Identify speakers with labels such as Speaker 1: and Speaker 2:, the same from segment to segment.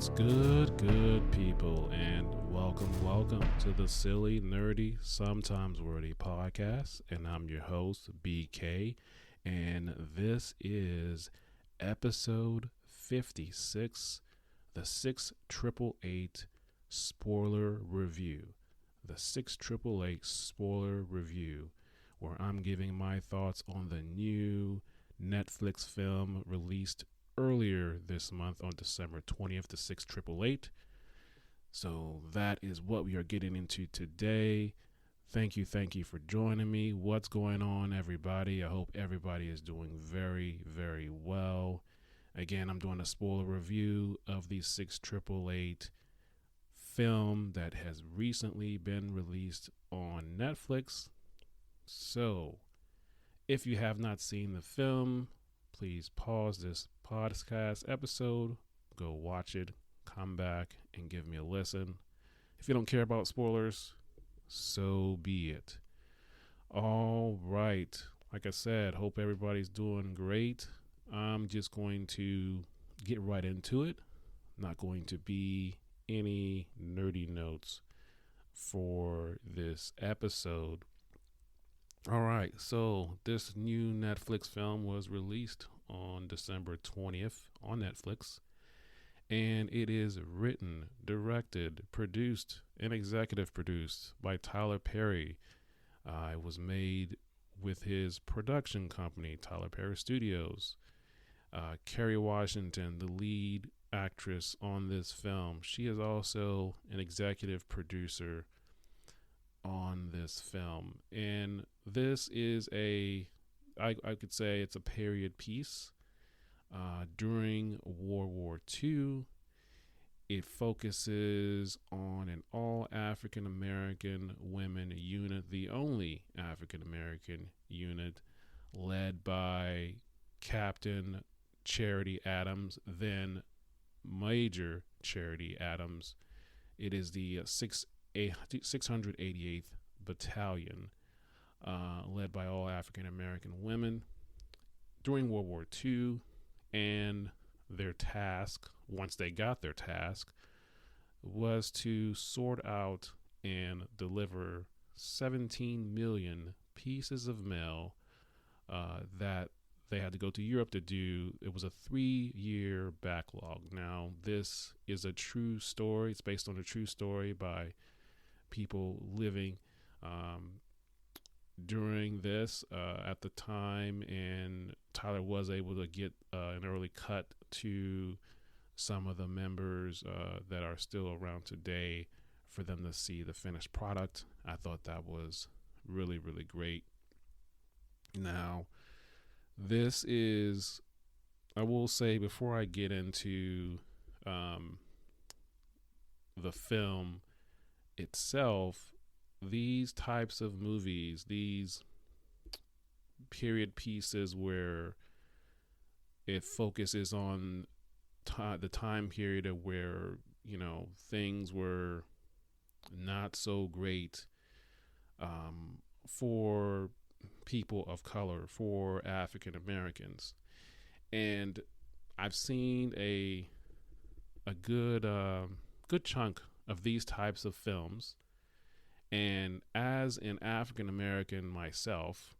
Speaker 1: What's good people, and welcome to the Silly, Nerdy, Sometimes Wordy podcast. And I'm your host, BK, and this is episode 56, the 6888 spoiler review. The 6888 spoiler review, where I'm giving my thoughts on the new Netflix film released earlier this month on December 20th, the 6888. So that is what we are getting into today. Thank you for joining me. What's going on, everybody? I hope everybody is doing very well. Again, I'm doing a spoiler review of the 6888 film that has recently been released on Netflix. So if you have not seen the film, please pause this podcast episode, go watch it, come back and give me a listen. If you don't care about spoilers, so be it. All right. Like I said, hope everybody's doing great. I'm just going to get right into it. Not going to be any nerdy notes for this episode. All right, so this new Netflix film was released on December 20th on Netflix, and it is written, directed, produced, and executive produced by Tyler Perry. It was made with his production company, Tyler Perry Studios. Kerry Washington, the lead actress on this film, she is also an executive producer on this film. And this is I could say it's a period piece during World War II. It focuses on an all African American women unit, the only African American unit, led by Captain Charity Adams, then Major Charity Adams. It is the 688th Battalion, led by all African American women during World War II. And their task, once they got their task, was to sort out and deliver 17 million pieces of mail that they had to go to Europe to do. It was a 3-year backlog. Now, this is a true story. It's based on a true story by people living during this at the time, and Tyler was able to get an early cut to some of the members that are still around today for them to see the finished product. I thought that was really great. Now, this is, I will say before I get into the film itself, these types of movies, these period pieces where it focuses on the time period of where, things were not so great for people of color, for African Americans. And I've seen a good chunk of these types of films. And as an African American myself,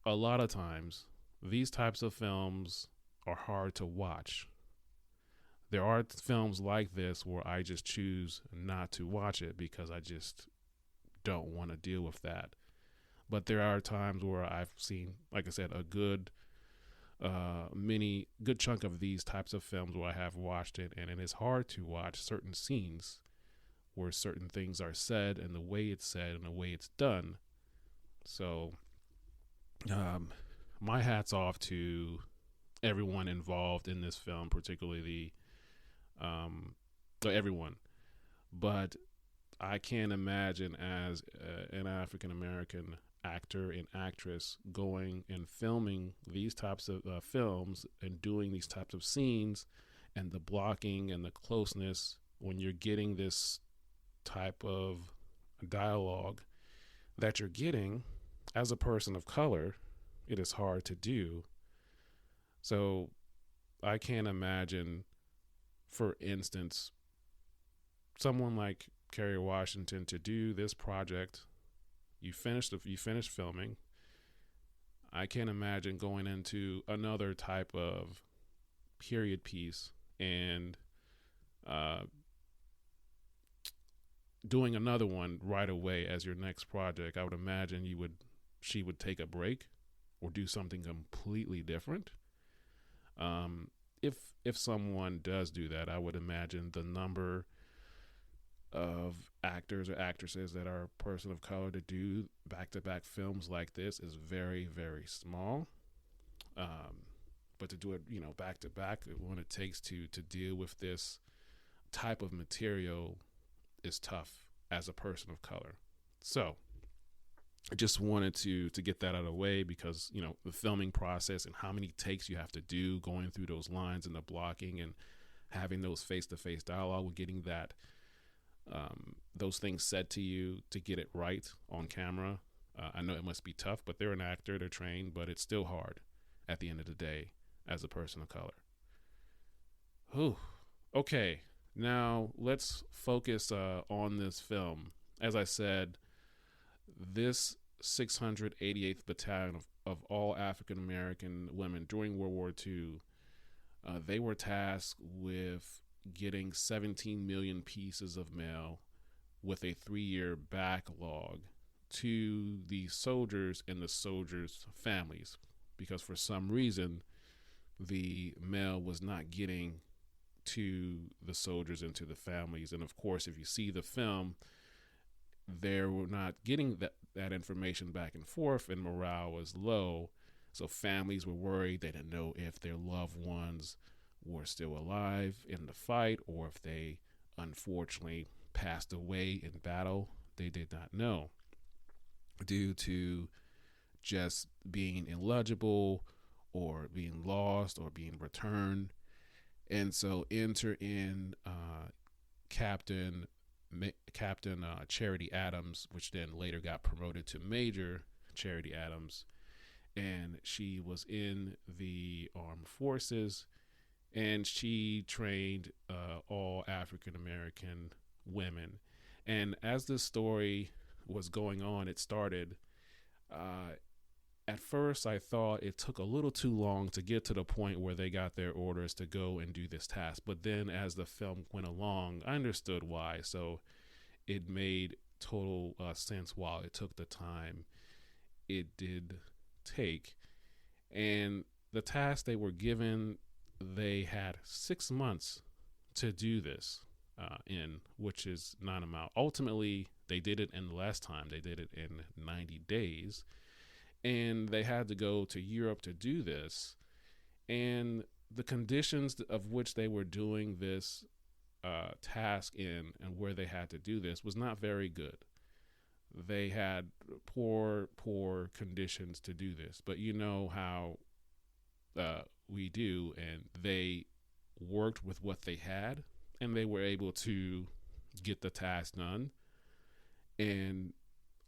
Speaker 1: a lot of times, these types of films are hard to watch. There are films like this where I just choose not to watch it because I just don't want to deal with that. But there are times where I've seen, like I said, a good chunk of these types of films where I have watched it, and it is hard to watch certain scenes where certain things are said and the way it's said and the way it's done. So my hat's off to everyone involved in this film, particularly everyone. But I can't imagine as an African American actor and actress going and filming these types of films and doing these types of scenes and the blocking and the closeness when you're getting this type of dialogue that you're getting as a person of color. It is hard to do. So I can't imagine, for instance, someone like Kerry Washington to do this project. You finish filming. I can't imagine going into another type of period piece and uh, doing another one right away as your next project. I would imagine she would take a break or do something completely different. If someone does do that, I would imagine the number of actors or actresses that are a person of color to do back-to-back films like this is very, very small. But to do it, back-to-back, when it takes to deal with this type of material is tough as a person of color. So I just wanted to get that out of the way, because the filming process and how many takes you have to do going through those lines and the blocking and having those face-to-face dialogue with getting that those things said to you to get it right on camera. I know it must be tough, but they're an actor, they're trained, but it's still hard at the end of the day as a person of color. Whew. Okay, now let's focus on this film. As I said, this 688th Battalion of all African American women during World War II, they were tasked with getting 17 million pieces of mail with a 3-year backlog to the soldiers and the soldiers' families, because for some reason the mail was not getting to the soldiers and to the families. And of course, if you see the film, they were not getting that information back and forth, and morale was low. So families were worried. They didn't know if their loved ones were still alive in the fight or if they unfortunately passed away in battle. They did not know, due to just being illegible or being lost or being returned. And so enter in Captain Charity Adams, which then later got promoted to Major Charity Adams. And she was in the armed forces, and she trained all African American women. And as this story was going on, it started. At first, I thought it took a little too long to get to the point where they got their orders to go and do this task. But then as the film went along, I understood why. So it made total sense while it took the time it did take. And the task they were given, they had 6 months to do this which is not amount. Ultimately, they did it in less time. They did it in 90 days. And they had to go to Europe to do this. And the conditions of which they were doing this task in and where they had to do this was not very good. They had poor conditions to do this. But you know how we do, and they worked with what they had, and they were able to get the task done and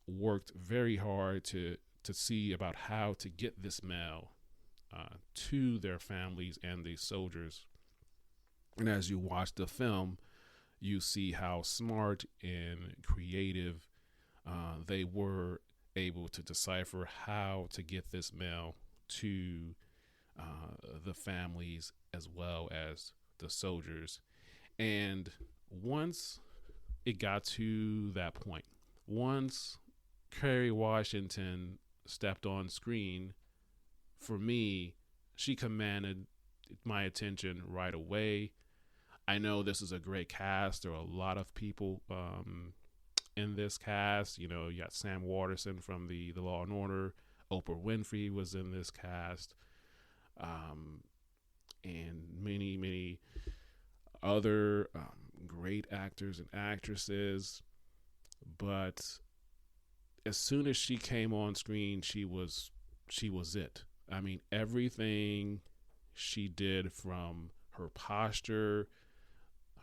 Speaker 1: worked very hard to see about how to get this mail to their families and the soldiers. And as you watch the film, you see how smart and creative they were able to decipher how to get this mail to the families as well as the soldiers. And once it got to that point, once Kerry Washington stepped on screen, for me, she commanded my attention right away. I know this is a great cast. There are a lot of people in this cast. You know, you got Sam Waterston from the Law and Order. Oprah Winfrey was in this cast. And many other great actors and actresses. But as soon as she came on screen, she was it. I mean, everything she did, from her posture,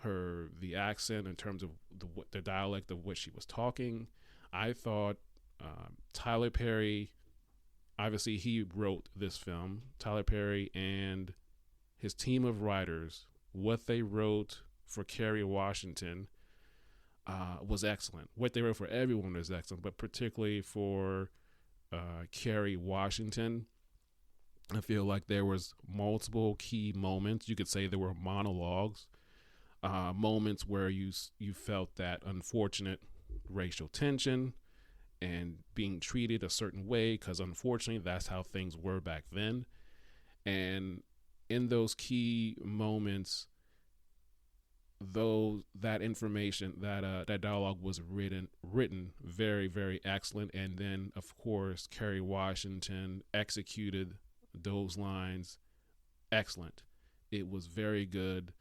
Speaker 1: the accent in terms of the dialect of what she was talking. I thought Tyler Perry, obviously he wrote this film, Tyler Perry and his team of writers, what they wrote for Kerry Washington was excellent. What they wrote for everyone was excellent, but particularly for Kerry Washington, I feel like there was multiple key moments. You could say there were monologues, moments where you felt that unfortunate racial tension and being treated a certain way, because unfortunately that's how things were back then. And in those key moments, though, that information, that dialogue was written very, very excellent. And then of course Kerry Washington executed those lines excellent. It was very good.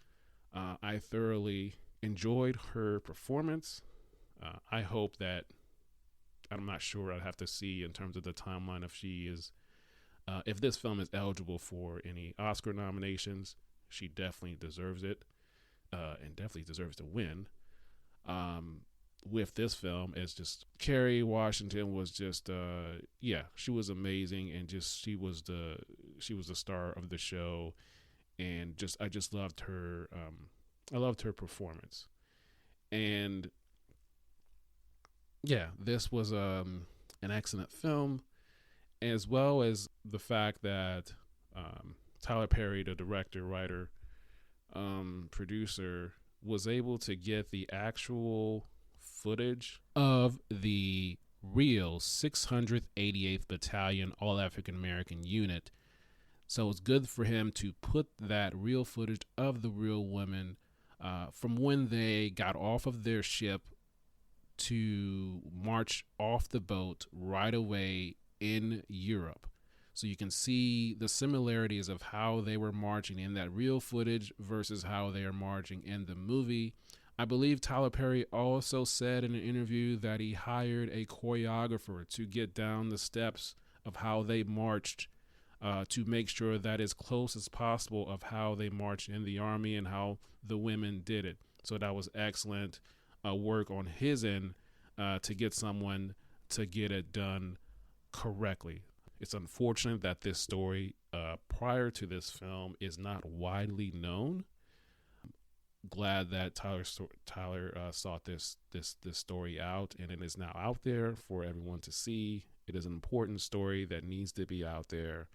Speaker 1: I thoroughly enjoyed her performance. I hope that, I'm not sure, I'd have to see in terms of the timeline if she is if this film is eligible for any Oscar nominations. She definitely deserves it, and definitely deserves to win. With this film, it's just Kerry Washington was just she was amazing, and just she was the star of the show, and I just loved her. I loved her performance, and yeah, this was an excellent film, as well as the fact that Tyler Perry, the director, writer, producer, was able to get the actual footage of the real 688th Battalion All-African American Unit. So it's good for him to put that real footage of the real women from when they got off of their ship to march off the boat right away in Europe. So you can see the similarities of how they were marching in that real footage versus how they are marching in the movie. I believe Tyler Perry also said in an interview that he hired a choreographer to get down the steps of how they marched, to make sure that as close as possible of how they marched in the Army and how the women did it. So that was excellent work on his end to get someone to get it done correctly. It's unfortunate that this story prior to this film is not widely known. Glad that Tyler sought this story out, and it is now out there for everyone to see. It is an important story that needs to be out there.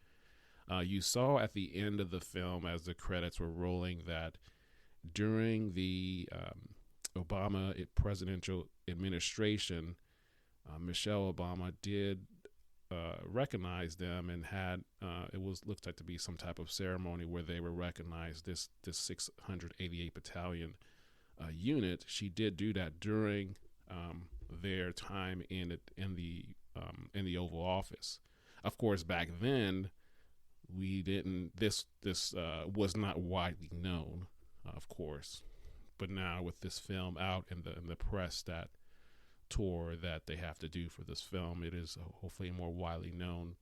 Speaker 1: You saw at the end of the film, as the credits were rolling, that during the Obama presidential administration, Michelle Obama did recognize them, and had looked like to be some type of ceremony where they were recognized, this 688 Battalion unit. She did do that during their time in the Oval Office. Of course, back then this was not widely known, of course, but now with this film out and the press that tour that they have to do for this film, it is hopefully more widely known.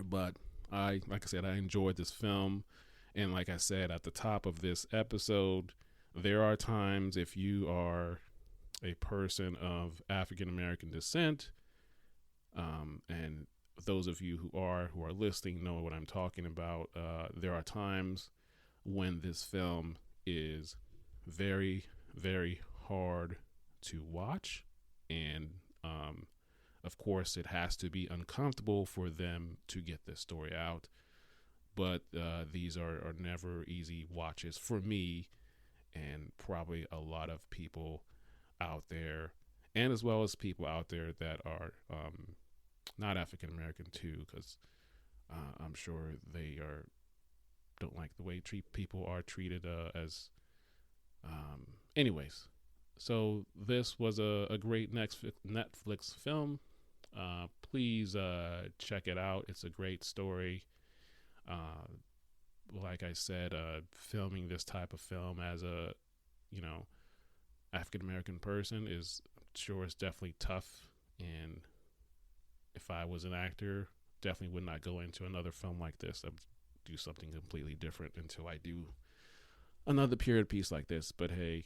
Speaker 1: But like I said, I enjoyed this film, and like I said at the top of this episode, there are times, if you are a person of African American descent, and those of you who are listening know what I'm talking about, there are times when this film is very, very hard to watch, and of course it has to be uncomfortable for them to get this story out, but these are never easy watches for me, and probably a lot of people out there, and as well as people out there that are not African American too, because I'm sure they don't like the way people are treated as anyways. So this was a great Netflix film. Please check it out. It's a great story. Like I said, filming this type of film as a African American person is, sure, it's definitely tough. And if I was an actor, definitely would not go into another film like this. I'd do something completely different until I do another period piece like this. But hey,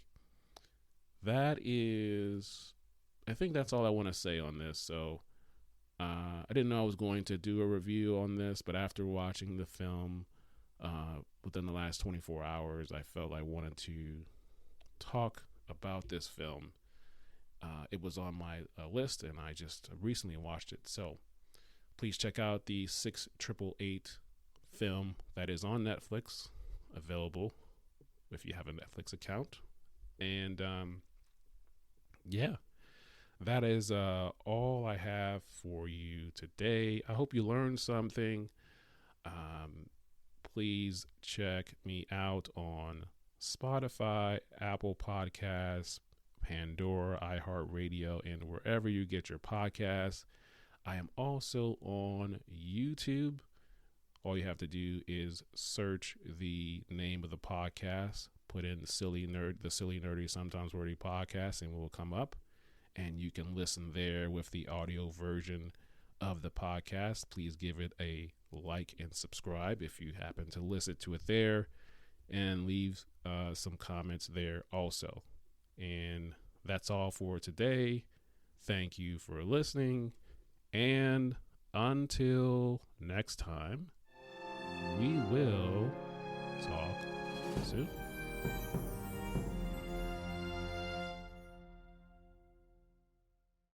Speaker 1: I think that's all I want to say on this. So I didn't know I was going to do a review on this, but after watching the film, within the last 24 hours, I felt I wanted to talk about this film. It was on my list, and I just recently watched it. So please check out the 6888 film that is on Netflix, available if you have a Netflix account. And yeah, that is all I have for you today. I hope you learned something. Please check me out on Spotify, Apple Podcasts, Pandora, iHeartRadio, and wherever you get your podcasts. I am also on YouTube. All you have to do is search the name of the podcast, put in the Silly Nerdy, Sometimes Wordy podcast, and it will come up. And you can listen there with the audio version of the podcast. Please give it a like and subscribe if you happen to listen to it there, and leave some comments there also. And that's all for today. Thank you for listening, and until next time, we will talk soon.